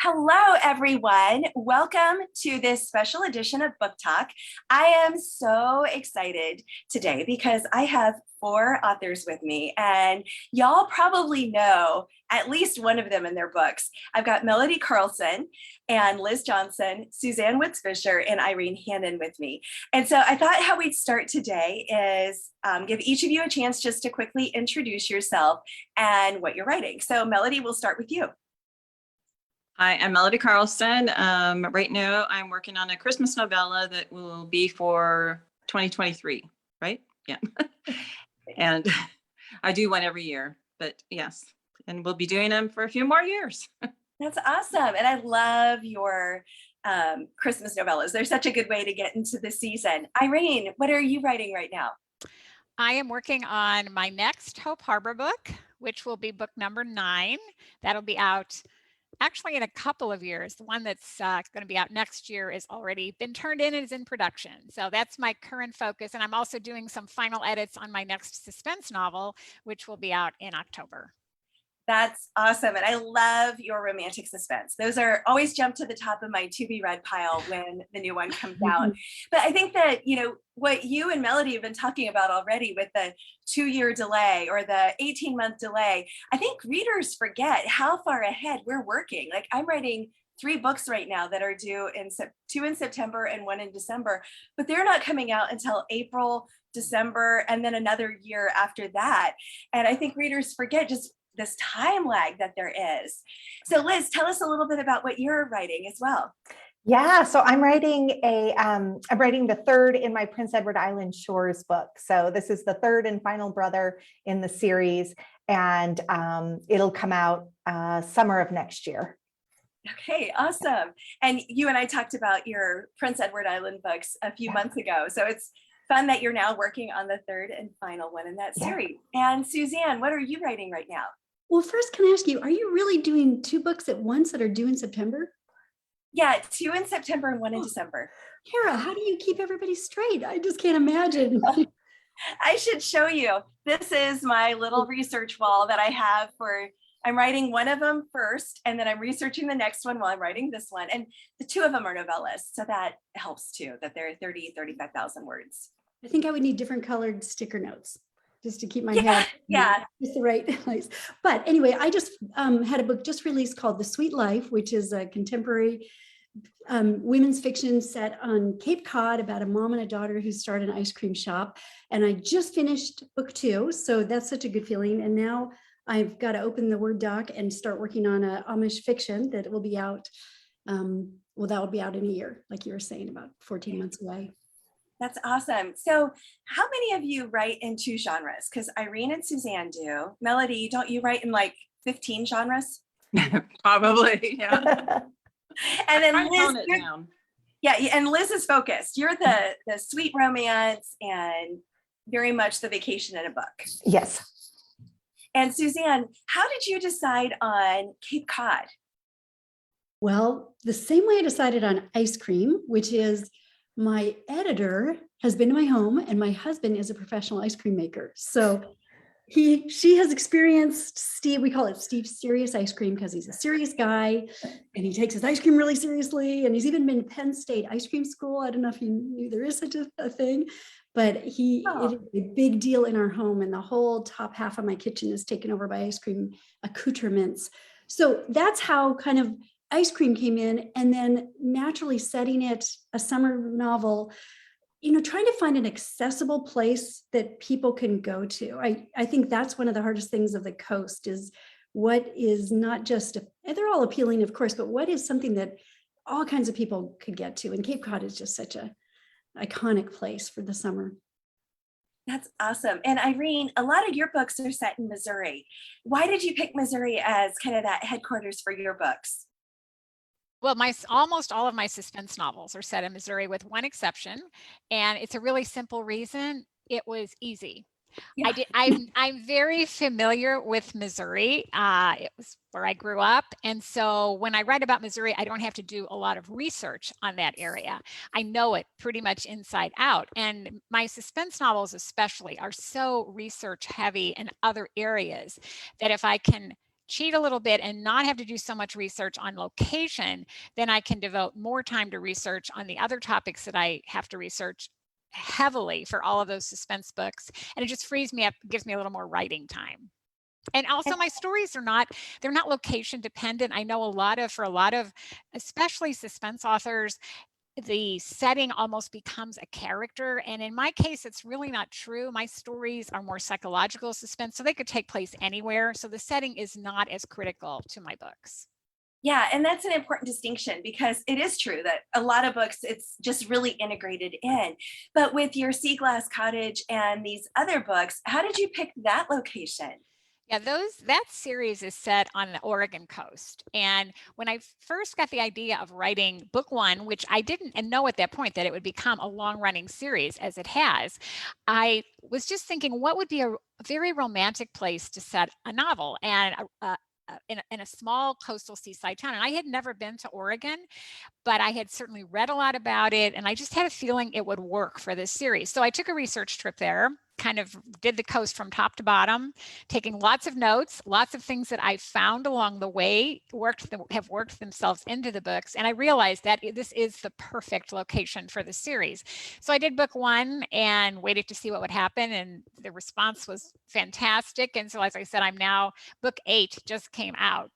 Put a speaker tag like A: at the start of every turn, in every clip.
A: Hello, everyone. Welcome to this special edition of Book Talk. I am so excited today because I have 4 authors with me, and y'all probably know at least one of them in their books. I've got Melody Carlson and Liz Johnson, Suzanne Fisher, and Irene Hannon with me. And so I thought how we'd start today is give each of you a chance just to quickly introduce yourself and what you're writing. So Melody, we'll start with you.
B: Hi, I'm Melody Carlson. Right now, I'm working on a Christmas novella that will be for 2023, right? Yeah. And I do one every year, but yes. And we'll be doing them for a few more years.
A: That's awesome. And I love your Christmas novellas. They're such a good way to get into the season. Irene, what are you writing right now?
C: I am working on my next Hope Harbor book, which will be book number 9. That'll be out actually in a couple of years. The one that's going to be out next year is already been turned in and is in production. So that's my current focus. And I'm also doing some final edits on my next suspense novel, which will be out in October.
A: That's awesome. And I love your romantic suspense. Those are always jump to the top of my to be read pile when the new one comes out. But I think that, you know, what you and Melody have been talking about already with the 2-year delay or the 18-month delay, I think readers forget how far ahead we're working. Like I'm writing 3 books right now that are due in 2 in September and 1 in December, but they're not coming out until April, December, and then another year after that. And I think readers forget just this time lag that there is. So Liz, tell us a little bit about what you're writing as well.
D: Yeah, so I'm writing the 3rd in my Prince Edward Island Shores book. So this is the 3rd and final brother in the series, and it'll come out summer of next year.
A: Okay, awesome. And you and I talked about your Prince Edward Island books a few months ago. So it's fun that you're now working on the 3rd and final one in that series. And Suzanne, what are you writing right now?
E: Well, first, can I ask you, are you really doing 2 books at once that are due in September?
A: Yeah, 2 in September and 1 in December.
E: Cara, how do you keep everybody straight? I just can't imagine.
A: I should show you. This is my little research wall that I have for, I'm writing one of them first, and then I'm researching the next one while I'm writing this one. And the 2 of them are novellas, so that helps too, that they're 35,000 words.
E: I think I would need different colored sticker notes just to keep my head just the right place. But anyway, I just had a book just released called The Sweet Life, which is a contemporary women's fiction set on Cape Cod about a mom and a daughter who start an ice cream shop. And I just finished book 2, so that's such a good feeling. And now I've got to open the Word doc and start working on a Amish fiction that will be out. Well, that will be out in a year, like you were saying, about 14 months away.
A: That's awesome. So how many of you write in 2 genres? Because Irene and Suzanne do. Melody, don't you write in like 15 genres?
B: Probably, yeah.
A: And then Liz,
B: yeah,
A: and Liz is focused. You're the sweet romance and very much the vacation in a book.
D: Yes.
A: And Suzanne, how did you decide on Cape Cod?
E: Well, the same way I decided on ice cream, which is my editor has been to my home and my husband is a professional ice cream maker. So she has experienced Steve, we call it Steve's serious ice cream because he's a serious guy and he takes his ice cream really seriously. And he's even been to Penn State ice cream school. I don't know if you knew there is such a thing, but it is a big deal in our home. And the whole top half of my kitchen is taken over by ice cream accoutrements. So that's how kind of ice cream came in, and then naturally setting it a summer novel, you know, trying to find an accessible place that people can go to. I think that's one of the hardest things of the coast is what is not just, and they're all appealing, of course, but what is something that all kinds of people could get to? And Cape Cod is just such an iconic place for the summer.
A: That's awesome. And Irene, a lot of your books are set in Missouri. Why did you pick Missouri as kind of that headquarters for your books?
C: Well, almost all of my suspense novels are set in Missouri with one exception, and it's a really simple reason. It was easy. Yeah. I'm very familiar with Missouri. It was where I grew up. And so when I write about Missouri, I don't have to do a lot of research on that area. I know it pretty much inside out. And my suspense novels especially are so research heavy in other areas that if I can cheat a little bit and not have to do so much research on location, then I can devote more time to research on the other topics that I have to research heavily for all of those suspense books. And it just frees me up, gives me a little more writing time. And also my stories are they're not location dependent. I know for a lot of, especially suspense authors, the setting almost becomes a character. And in my case, it's really not true. My stories are more psychological suspense, so they could take place anywhere. So the setting is not as critical to my books.
A: Yeah, and that's an important distinction, because it is true that a lot of books, it's just really integrated in. But with your Sea Glass Cottage and these other books, how did you pick that location?
C: Yeah, that series is set on the Oregon coast. And when I first got the idea of writing book one, which I didn't know at that point that it would become a long running series as it has, I was just thinking, what would be a very romantic place to set a novel, and in a small coastal seaside town. And I had never been to Oregon, but I had certainly read a lot about it. And I just had a feeling it would work for this series. So I took a research trip there, kind of did the coast from top to bottom, taking lots of notes, lots of things that I found along the way have worked themselves into the books. And I realized that this is the perfect location for the series. So I did book one and waited to see what would happen. And the response was fantastic. And so, as I said, I'm now, book 8 just came out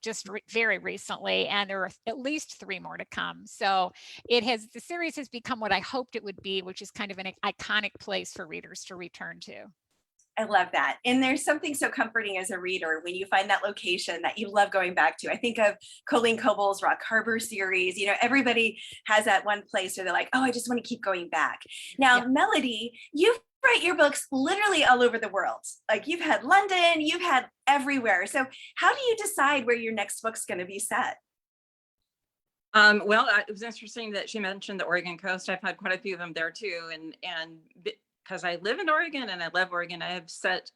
C: very recently, and there are at least 3 more to come. So the series has become what I hoped it would be, which is kind of an iconic place for readers to return to.
A: I love that. And there's something so comforting as a reader when you find that location that you love going back to. I think of Colleen Coble's Rock Harbor series. Everybody has that one place where they're like, oh, I just want to keep going back. Now, yeah. Melody, you write your books literally all over the world. Like, you've had London, you've had everywhere. So how do you decide where your next book's going to be set?
B: Well, it was interesting that she mentioned the Oregon coast. I've had quite a few of them there too. And because I live in Oregon and I love Oregon, I have set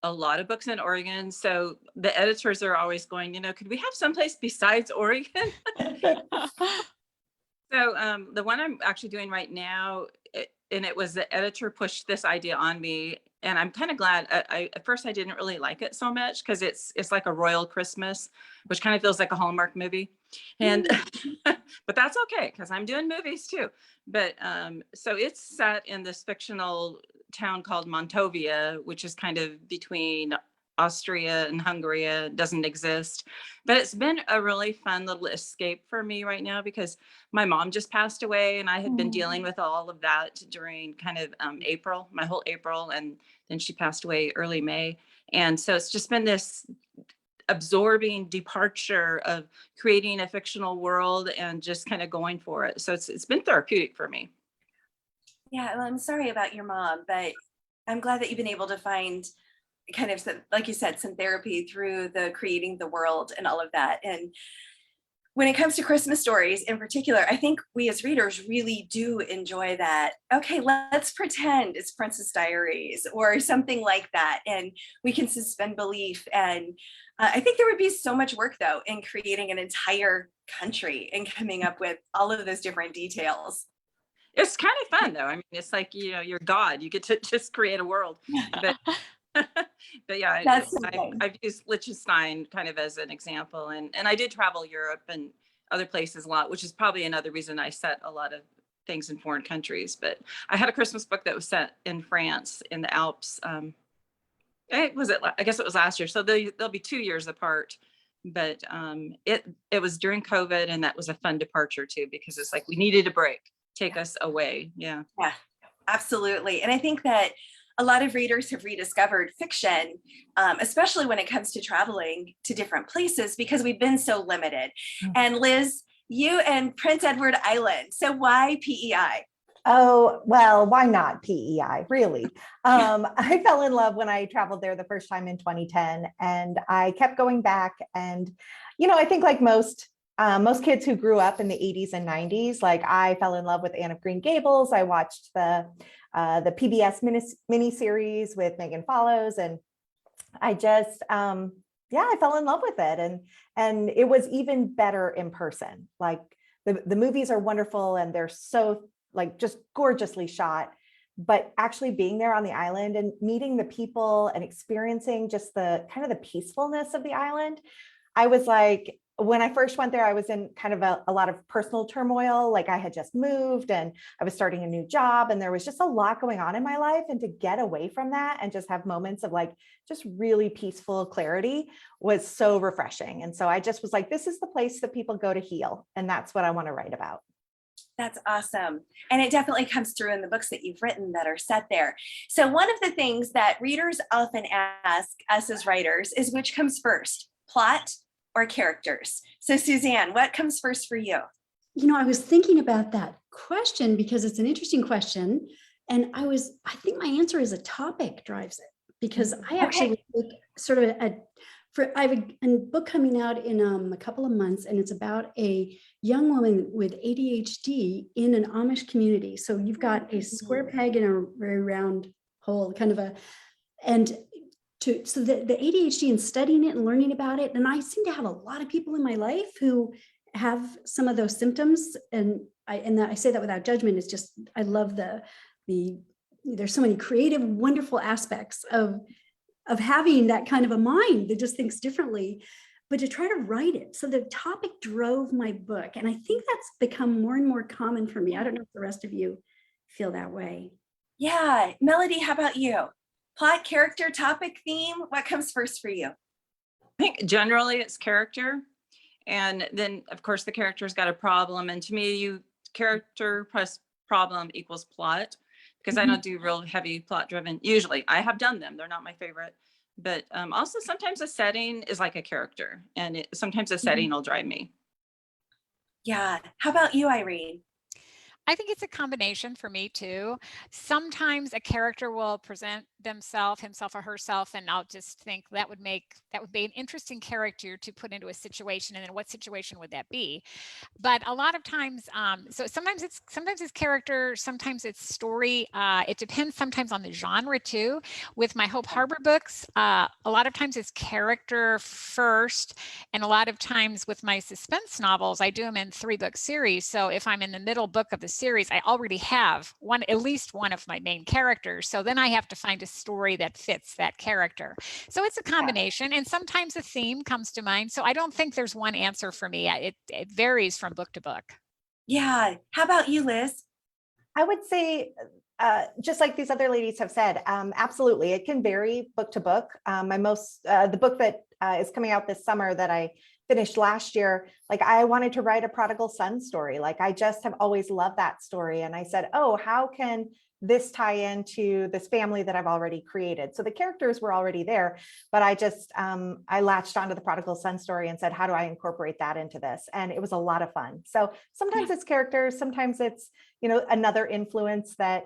B: a lot of books in Oregon. So the editors are always going, could we have someplace besides Oregon? So the one I'm actually doing right now, it was the editor pushed this idea on me, and I'm kind of glad. At first I didn't really like it so much, because it's like a royal Christmas, which kind of feels like a Hallmark movie. And but that's okay, because I'm doing movies too. But so it's set in this fictional town called Montovia, which is kind of between Austria and Hungary. Doesn't exist, but it's been a really fun little escape for me right now, because my mom just passed away, and I had been dealing with all of that during kind of April, my whole April, and then she passed away early May. And so it's just been this absorbing departure of creating a fictional world and just kind of going for it. So it's been therapeutic for me.
A: Yeah, well, I'm sorry about your mom, but I'm glad that you've been able to find kind of, like you said, some therapy through the creating the world and all of that. And when it comes to Christmas stories in particular, I think we as readers really do enjoy that. Okay, let's pretend it's Princess Diaries or something like that, and we can suspend belief. And I think there would be so much work, though, in creating an entire country and coming up with all of those different details.
B: It's kind of fun, though. I mean, it's like, you're God. You get to just create a world. But yeah, I've used Liechtenstein kind of as an example, and I did travel Europe and other places a lot, which is probably another reason I set a lot of things in foreign countries. But I had a Christmas book that was set in France, in the Alps. I guess it was last year, so they'll be 2 years apart. But it was during COVID, and that was a fun departure too, because it's like we needed a break, take us away. Yeah,
A: absolutely. And I think that a lot of readers have rediscovered fiction, especially when it comes to traveling to different places, because we've been so limited. Mm-hmm. And Liz, you and Prince Edward Island. So why PEI?
D: Oh, well, why not PEI, really? I fell in love when I traveled there the first time in 2010, and I kept going back. And, I think like most kids who grew up in the 80s and 90s, like I fell in love with Anne of Green Gables. I watched the PBS miniseries with Megan Follows, and I just, I fell in love with it. And it was even better in person. Like the movies are wonderful, and they're so like just gorgeously shot, but actually being there on the island and meeting the people and experiencing just the kind of the peacefulness of the island I was like, when I first went there, I was in kind of a lot of personal turmoil. Like I had just moved and I was starting a new job and there was just a lot going on in my life. And to get away from that and just have moments of like, just really peaceful clarity was so refreshing. And so I just was like, this is the place that people go to heal. And that's what I want to write about.
A: That's awesome. And it definitely comes through in the books that you've written that are set there. So one of the things that readers often ask us as writers is which comes first, plot or characters? So Suzanne, what comes first for you?
E: I was thinking about that question because it's an interesting question. And I think my answer is a topic drives it, because I actually like sort of I have a book coming out in a couple of months, and it's about a young woman with ADHD in an Amish community. So you've got a square peg in a very round hole, kind of so the ADHD and studying it and learning about it. And I seem to have a lot of people in my life who have some of those symptoms. And I say that without judgment. It's just, I love there's so many creative, wonderful aspects of having that kind of a mind that just thinks differently, but to try to write it. So the topic drove my book. And I think that's become more and more common for me. I don't know if the rest of you feel that way.
A: Yeah. Melody, how about you? Plot, character, topic, theme, what comes first for you?
B: I think generally it's character. And then of course the character's got a problem. And to me, character plus problem equals plot, because I don't do real heavy plot driven. Usually I have done them. They're not my favorite, but also sometimes a setting is like a character, and sometimes a setting will drive me.
A: Yeah. How about you, Irene?
C: I think it's a combination for me too. Sometimes a character will present himself or herself, and I'll just think that would be an interesting character to put into a situation, and then what situation would that be? But a lot of times, so sometimes it's character, sometimes it's story. It depends sometimes on the genre too. With my Hope Harbor books, a lot of times it's character first, and a lot of times with my suspense novels, I do them in 3-book series. So if I'm in the middle book of the series, I already have at least one of my main characters. So then I have to find a story that fits that character. So it's a combination, and sometimes a theme comes to mind. So I don't think there's one answer for me. It varies from book to book. Yeah.
A: How about you, Liz?
D: I would say, just like these other ladies have said, absolutely, it can vary book to book. The book that is coming out this summer that I finished last year, like I wanted to write a prodigal son story. Like I just have always loved that story. And I said, oh, how can this tie into this family that I've already created? So the characters were already there, but I just, I latched onto the prodigal son story and said, how do I incorporate that into this? And it was a lot of fun. So sometimes it's characters, sometimes it's, another influence that,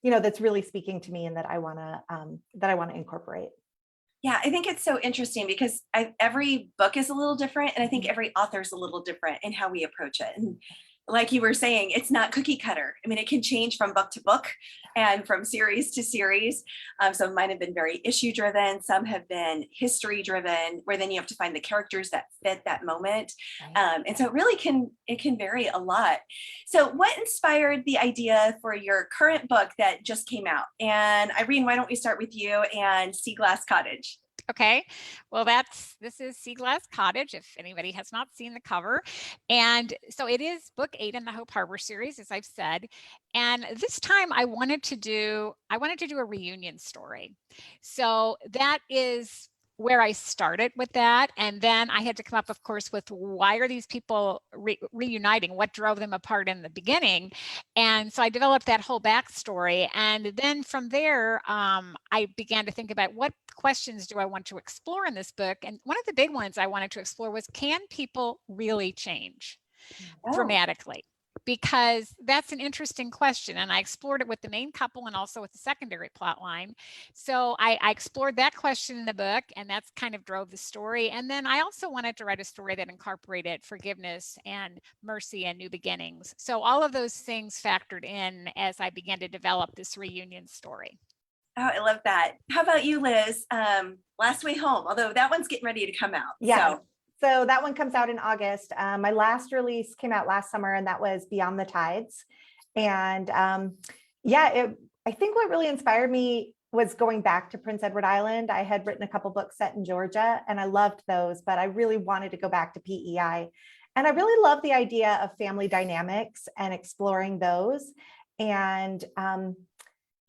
D: that's really speaking to me and that I want to incorporate.
A: Yeah, I think it's so interesting because every book is a little different, and I think every author is a little different in how we approach it. And like you were saying, it's not cookie cutter. I mean, it can change from book to book and from series to series. Some mine have been very issue driven. Some have been history driven, where then you have to find the characters that fit that moment. And so it really can vary a lot. So what inspired the idea for your current book that just came out? And Irene, why don't we start with you and Sea Glass Cottage?
C: Okay, well, this is Sea Glass Cottage, if anybody has not seen the cover. And so it is book 8 in the Hope Harbor series, as I've said. And this time I wanted to do a reunion story. So that is where I started with that. And then I had to come up, of course, with why are these people reuniting? What drove them apart in the beginning? And so I developed that whole backstory. And then from there, I began to think about what questions do I want to explore in this book? And one of the big ones I wanted to explore was, can people really change dramatically? Because that's an interesting question. And I explored it with the main couple and also with the secondary plot line. So I explored that question in the book, and that's kind of drove the story. And then I also wanted to write a story that incorporated forgiveness and mercy and new beginnings. So all of those things factored in as I began to develop this reunion story.
A: Oh, I love that. How about you, Liz? Last Way Home, although that one's getting ready to come out.
D: Yeah. So that one comes out in August. My last release came out last summer, and that was Beyond the Tides. And I think what really inspired me was going back to Prince Edward Island. I had written a couple books set in Georgia and I loved those, but I really wanted to go back to PEI. And I really love the idea of family dynamics and exploring those. And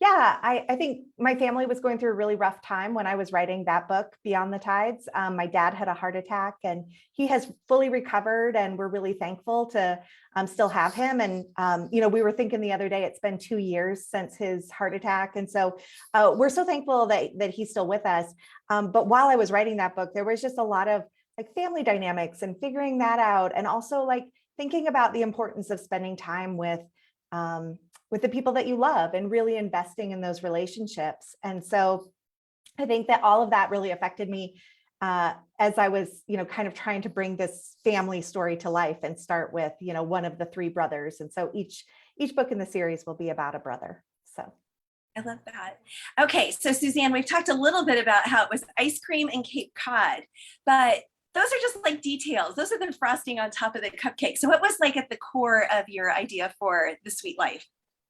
D: yeah, I think my family was going through a really rough time when I was writing that book, Beyond the Tides. My dad had a heart attack and he has fully recovered, and we're really thankful to still have him. And, you know, we were thinking the other day, it's been 2 years since his heart attack. And so we're so thankful that he's still with us. But while I was writing that book, there was just a lot of like family dynamics and figuring that out. And also like thinking about the importance of spending time with the people that you love and really investing in those relationships. And so I think that all of that really affected me as I was, you know, kind of trying to bring this family story to life and start with, you know, one of the 3 brothers. And so each book in the series will be about a brother. So
A: I love that. Okay, so Suzanne, we've talked a little bit about how it was ice cream and Cape Cod, but those are just like details. Those are the frosting on top of the cupcake. So what was like at the core of your idea for The Sweet Life?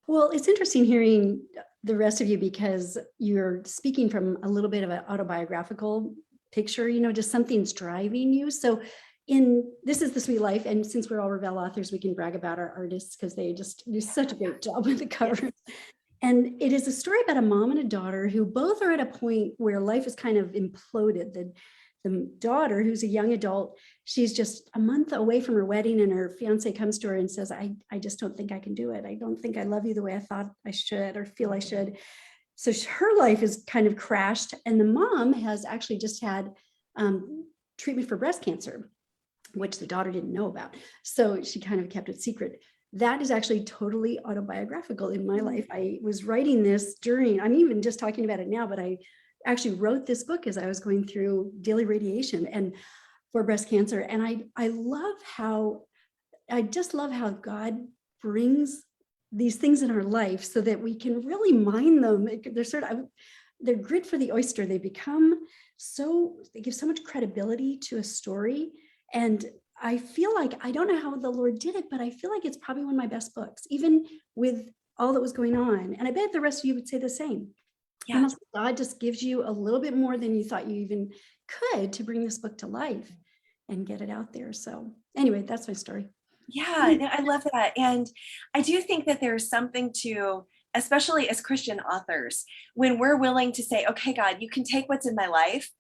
E: Well, it's interesting hearing the rest of you because you're speaking from a little bit of an autobiographical picture, you know, just something's driving you. So this is The Sweet Life. And since we're all Revell authors, we can brag about our artists because they just do such a great job with the cover. And it is a story about a mom and a daughter who both are at a point where life is kind of imploded. The daughter, who's a young adult, she's just a month away from her wedding, and her fiance comes to her and says, I just don't think I can do it. I don't think I love you the way I thought I should or feel I should. So her life is kind of crashed. And the mom has actually just had treatment for breast cancer, which the daughter didn't know about. So she kind of kept it secret. That is actually totally autobiographical in my life. I was writing this I'm even just talking about it now, but I actually wrote this book as I was going through daily radiation and for breast cancer. And I just love how God brings these things in our life so that we can really mine them. They're grit for the oyster. They give so much credibility to a story. And I feel like, I don't know how the Lord did it, but I feel like it's probably one of my best books, even with all that was going on. And I bet the rest of you would say the same.
A: Yeah.
E: Almost God just gives you a little bit more than you thought you even could to bring this book to life and get it out there. So anyway, that's my story.
A: Yeah, I love that. And I do think that there's something to, especially as Christian authors, when we're willing to say, okay, God, you can take what's in my life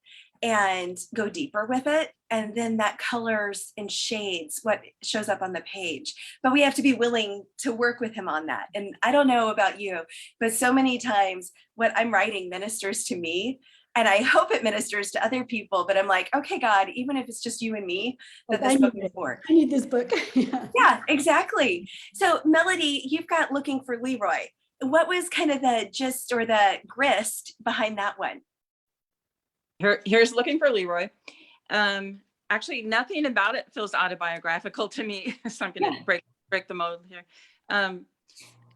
A: and go deeper with it. And then that colors and shades what shows up on the page. But we have to be willing to work with him on that. And I don't know about you, but so many times what I'm writing ministers to me. And I hope it ministers to other people, but I'm like, okay, God, even if it's just you and me, that this book is for.
E: I need this book.
A: Yeah, exactly. So Melody, you've got Looking for Leroy. What was kind of the gist or the grist behind that one?
B: Here's Looking for Leroy. Actually, nothing about it feels autobiographical to me. So I'm going to break the mold here.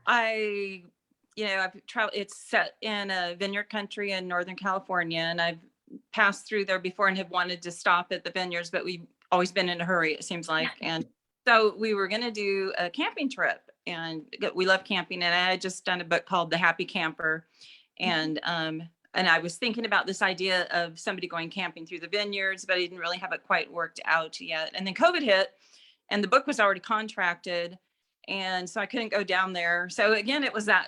B: I've traveled, it's set in a vineyard country in Northern California, and I've passed through there before and have wanted to stop at the vineyards, but we've always been in a hurry, it seems like. And so we were going to do a camping trip, and we love camping. And I had just done a book called The Happy Camper. And I was thinking about this idea of somebody going camping through the vineyards, but I didn't really have it quite worked out yet. And then COVID hit, and the book was already contracted. And so I couldn't go down there. So again, it was that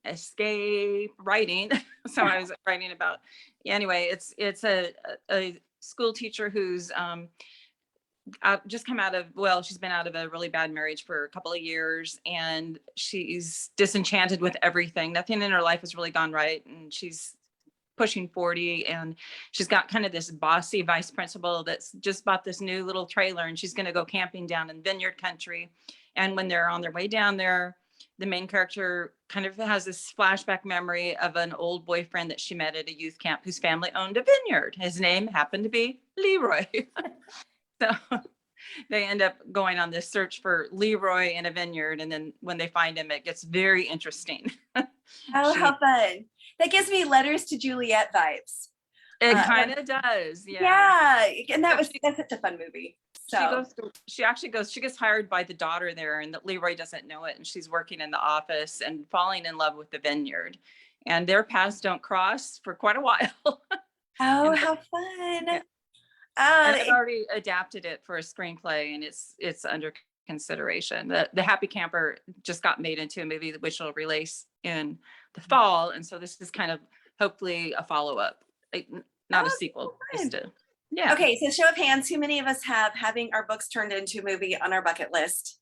B: escape writing. So I was writing about, anyway, it's a school teacher who's just come out of, she's been out of a really bad marriage for a couple of years, and she's disenchanted with everything. Nothing in her life has really gone right. And she's pushing 40, and she's got kind of this bossy vice principal that's just bought this new little trailer, and she's going to go camping down in vineyard country. And when they're on their way down there, the main character kind of has this flashback memory of an old boyfriend that she met at a youth camp whose family owned a vineyard. His name happened to be Leroy. So they end up going on this search for Leroy in a vineyard. And then when they find him, it gets very interesting.
A: Oh, how fun. That gives me Letters to Juliet vibes.
B: It kind of does.
A: Yeah. And that's such a fun movie. So
B: she gets hired by the daughter there, and that Leroy doesn't know it. And she's working in the office and falling in love with the vineyard. and their paths don't cross for quite a while.
A: Oh,
B: And
A: how fun.
B: Yeah.
A: Oh,
B: and I've already adapted it for a screenplay, and it's under consideration. The Happy Camper just got made into a movie which will release in the fall, and so this is kind of hopefully a follow-up, not a sequel.
A: fun.
B: Just yeah.
A: Okay, so show of hands, who many of us have having our books turned into a movie on our bucket list?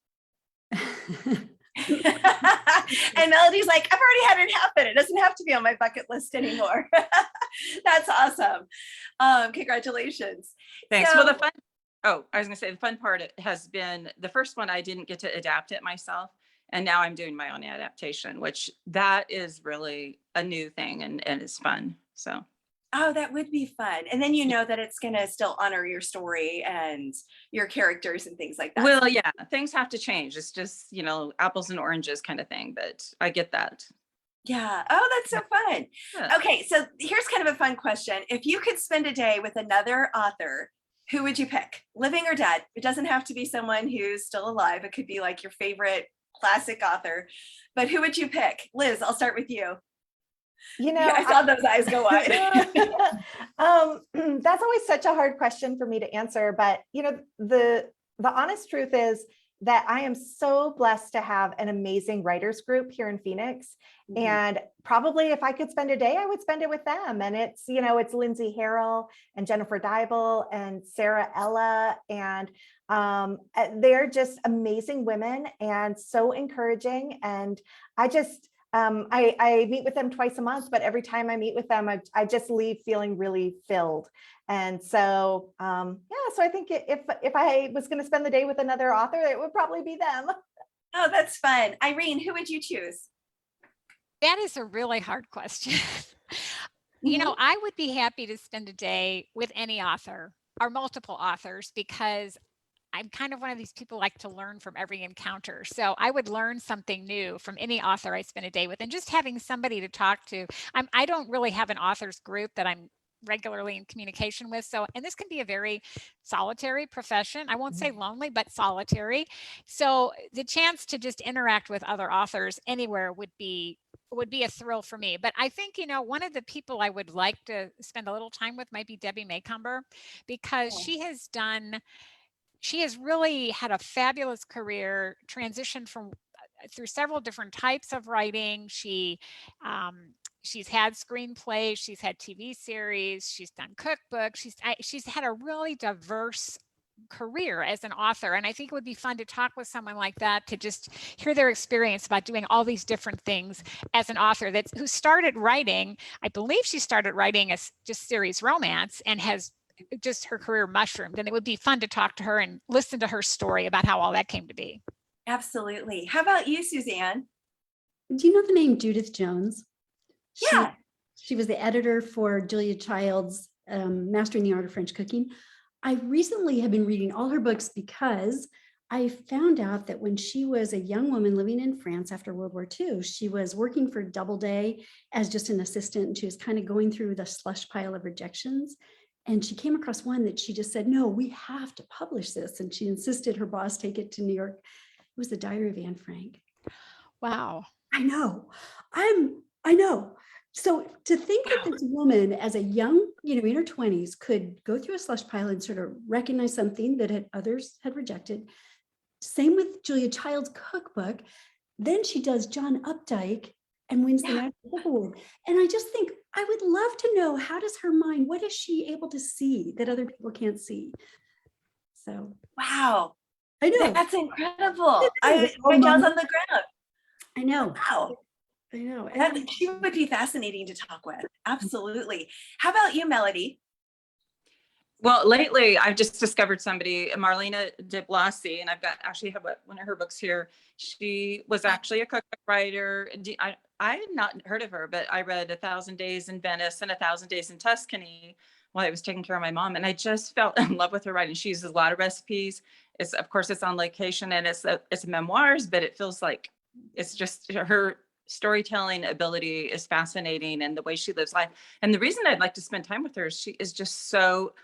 A: And Melody's like, I've already had it happen. It doesn't have to be on my bucket list anymore. That's awesome. Congratulations.
B: Thanks.
A: So-
B: Well, I was gonna say the fun part has been the first one I didn't get to adapt it myself. And now I'm doing my own adaptation, which that is really a new thing and it's fun. So.
A: Oh, that would be fun. And then you know that it's going to still honor your story and your characters and things like that.
B: Well, yeah, things have to change. It's just, apples and oranges kind of thing, but I get that.
A: Yeah. Oh, that's so fun.
B: Yeah.
A: Okay. So here's kind of a fun question. If you could spend a day with another author, who would you pick? Living or dead? It doesn't have to be someone who's still alive. It could be like your favorite classic author, but who would you pick? Liz, I'll start with you. I saw those eyes go wide.
D: That's always such a hard question for me to answer, but the honest truth is that I am so blessed to have an amazing writers group here in Phoenix.
A: Mhm.
D: And probably if I could spend a day, I would spend it with them. And it's Lindsay Harrell and Jennifer Dybel and Sarah Ella. And they're just amazing women and so encouraging. And I just, I meet with them twice a month, but every time I meet with them, I just leave feeling really filled. And so, so I think if I was going to spend the day with another author, it would probably be them.
A: Oh, that's fun. Irene, who would you choose?
C: That is a really hard question. I would be happy to spend a day with any author or multiple authors because I'm kind of one of these people who like to learn from every encounter. So I would learn something new from any author I spend a day with, and just having somebody to talk to. I don't really have an authors group that I'm regularly in communication with. So, and this can be a very solitary profession. I won't say lonely, but solitary. So the chance to just interact with other authors anywhere would be a thrill for me. But I think, one of the people I would like to spend a little time with might be Debbie Maycomber, because she has really had a fabulous career, transitioned through several different types of writing. She's had screenplays, she's had TV series, she's done cookbooks, she's had a really diverse career as an author. And I think it would be fun to talk with someone like that, to just hear their experience about doing all these different things as an author who started writing. I believe she started writing as just series romance and has just her career mushroomed, and it would be fun to talk to her and listen to her story about how all that came to be.
A: Absolutely. How about you, Suzanne?
E: Do you know the name Judith Jones?
A: Yeah.
E: She was the editor for Julia Child's Mastering the Art of French Cooking. I recently have been reading all her books because I found out that when she was a young woman living in France after World War II, she was working for Doubleday as just an assistant, and she was kind of going through the slush pile of rejections. And she came across one that she just said, no, we have to publish this. And she insisted her boss take it to New York. It was the Diary of Anne Frank.
C: Wow.
E: I know. I know. So to think that this woman as a young, in her 20s could go through a slush pile and sort of recognize something that others had rejected. Same with Julia Child's cookbook. Then she does John Updike and wins the National Book Award. And I just think I would love to know, how does her mind, what is she able to see that other people can't see? So
A: Wow.
E: I know.
A: That's incredible. My
E: Mom.
A: jaw's on the ground.
E: I know.
A: Wow.
E: I know.
A: She would be fascinating to talk with. Absolutely. How about you, Melody?
B: Well, lately I've just discovered somebody, Marlena De Blasi, and actually have one of her books here. She was actually a cookbook writer. I had not heard of her, but I read 1,000 Days in Venice and 1,000 Days in Tuscany while I was taking care of my mom, and I just fell in love with her writing. She uses a lot of recipes. Of course, it's on location, and it's memoirs, but it feels like it's just her storytelling ability is fascinating, and the way she lives life. And the reason I'd like to spend time with her is she is just so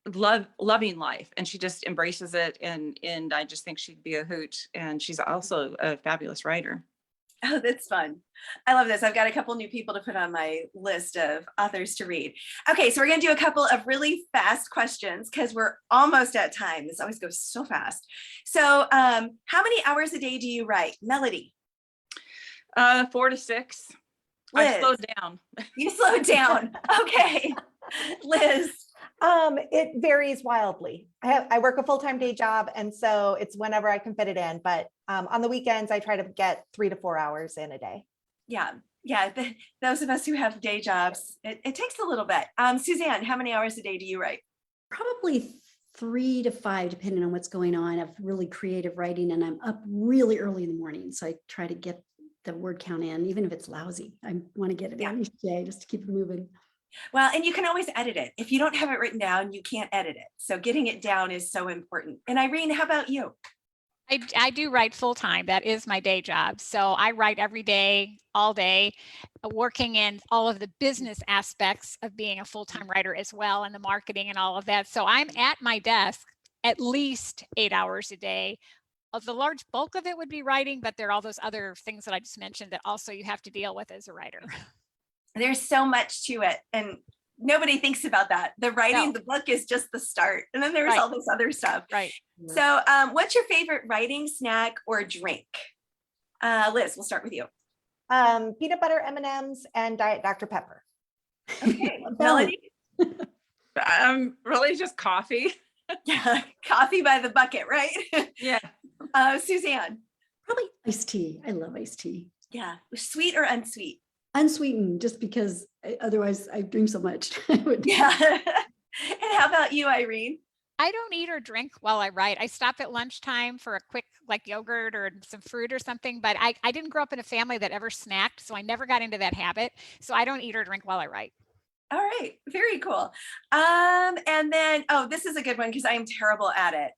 B: loving life, and she just embraces it, and I just think she'd be a hoot, and she's also a fabulous writer.
A: Oh, that's fun. I love this. I've got a couple new people to put on my list of authors to read. Okay, so we're going to do a couple of really fast questions because we're almost at time. This always goes so fast. So how many hours a day do you write? Melody?
B: 4 to 6.
A: Liz?
B: I slowed down.
A: You slowed down. Okay. Liz?
D: It varies wildly. I work a full-time day job, and so it's whenever I can fit it in. But on the weekends, I try to get 3 to 4 hours in a day.
A: Yeah. Those of us who have day jobs, it takes a little bit. Suzanne, how many hours a day do you write?
E: Probably 3 to 5, depending on what's going on, of really creative writing. And I'm up really early in the morning. So I try to get the word count in, even if it's lousy. I want to get it in each day just to keep it moving.
A: Well, and you can always edit it. If you don't have it written down, you can't edit it. So getting it down is so important. And Irene, how about you?
C: I do write full time. That is my day job. So I write every day, all day, working in all of the business aspects of being a full-time writer as well, and the marketing and all of that. So I'm at my desk at least 8 hours a day. The large bulk of it would be writing, but there are all those other things that I just mentioned that also you have to deal with as a writer.
A: There's so much to it. And nobody thinks about that. The writing, the book is just the start. And then there's all this other stuff.
C: Right.
A: So what's your favorite writing snack or drink? Liz, we'll start with you.
D: Peanut butter M&Ms and Diet Dr. Pepper.
A: Okay. Melody?
B: Really just coffee.
A: Yeah, coffee by the bucket, right?
B: Yeah.
A: Suzanne?
E: Probably iced tea. I love iced tea.
A: Yeah. Sweet or unsweet?
E: Unsweetened, just because otherwise I drink so much.
A: Yeah. And how about you, Irene?
C: I don't eat or drink while I write. I stop at lunchtime for a quick like yogurt or some fruit or something, but I didn't grow up in a family that ever snacked, so I never got into that habit. So I don't eat or drink while I write.
A: All right, very cool. And then, this is a good one because I am terrible at it.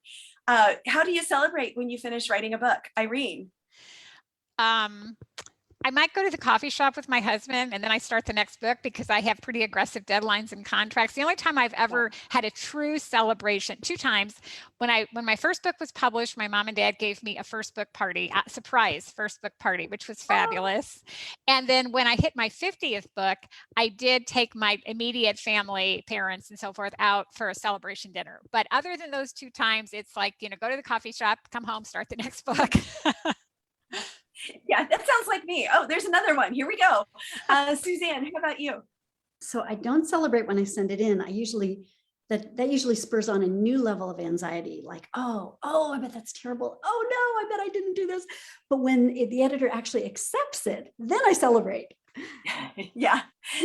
A: How do you celebrate when you finish writing a book? Irene?
C: I might go to the coffee shop with my husband and then I start the next book because I have pretty aggressive deadlines and contracts. The only time I've ever had a true celebration, 2 times, when my first book was published, my mom and dad gave me a first book party, a surprise first book party, which was fabulous. And then when I hit my 50th book, I did take my immediate family, parents and so forth out for a celebration dinner. But other than those 2 times, it's like, go to the coffee shop, come home, start the next book.
A: Yeah, that sounds like me. Oh, there's another one. Here we go. Suzanne, how about you?
E: So I don't celebrate when I send it in. That usually spurs on a new level of anxiety. Like, oh, I bet that's terrible. Oh no, I bet I didn't do this. But when the editor actually accepts it, then I celebrate.
A: Yeah,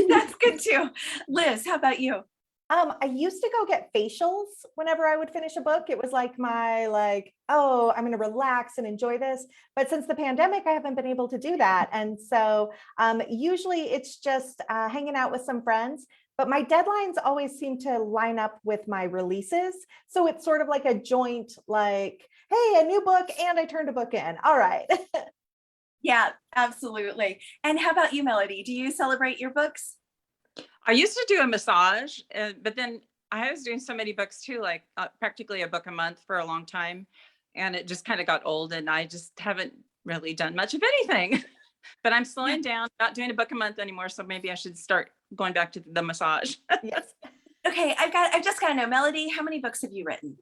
A: that's good too. Liz, how about you?
D: I used to go get facials whenever I would finish a book. It was like oh, I'm going to relax and enjoy this. But since the pandemic, I haven't been able to do that. And so usually it's just hanging out with some friends. But my deadlines always seem to line up with my releases. So it's sort of like a joint, like, hey, a new book and I turned a book in. All right.
A: Yeah, absolutely. And how about you, Melody? Do you celebrate your books?
B: I used to do a massage, but then I was doing so many books too, like practically a book a month for a long time. And it just kind of got old and I just haven't really done much of anything. But I'm slowing down, not doing a book a month anymore. So maybe I should start going back to the massage.
D: Yes.
A: Okay, I've just got to know, Melody, how many books have you written?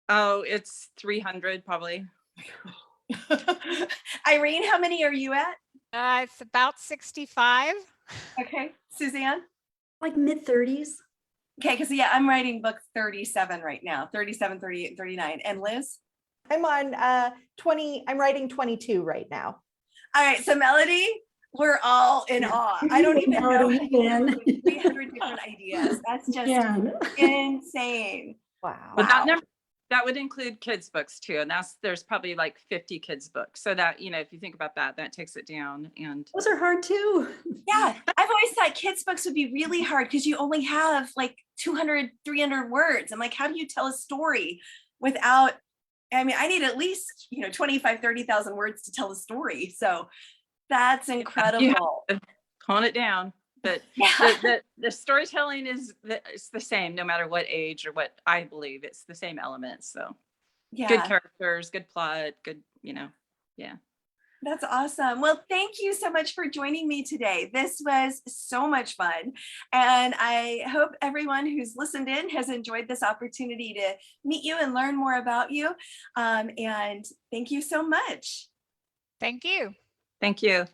B: Oh, it's 300 probably.
A: Irene, how many are you at?
C: It's about 65.
A: Okay, Suzanne?
E: Like mid-30s.
A: Okay, because I'm writing book 37 right now, 37, 38, 39. And Liz?
D: I'm on 20, I'm writing 22 right now.
A: All right, so Melody, we're all in awe. I don't even know 300 different ideas. That's just insane.
D: Wow.
B: But that would include kids books too. And there's probably like 50 kids books. So that, if you think about that takes it down. And
E: those are hard too.
A: Yeah, I've always thought kids books would be really hard because you only have like 200, 300 words. I'm like, how do you tell a story without, I need at least, 25, 30,000 words to tell a story. So that's incredible.
B: Tone it down. But
A: yeah.
B: the storytelling it's the same, no matter what age or what I believe. It's the same elements. So
A: yeah.
B: Good characters, good plot, good, yeah.
A: That's awesome. Well, thank you so much for joining me today. This was so much fun. And I hope everyone who's listened in has enjoyed this opportunity to meet you and learn more about you. And thank you so much.
C: Thank you.
B: Thank you.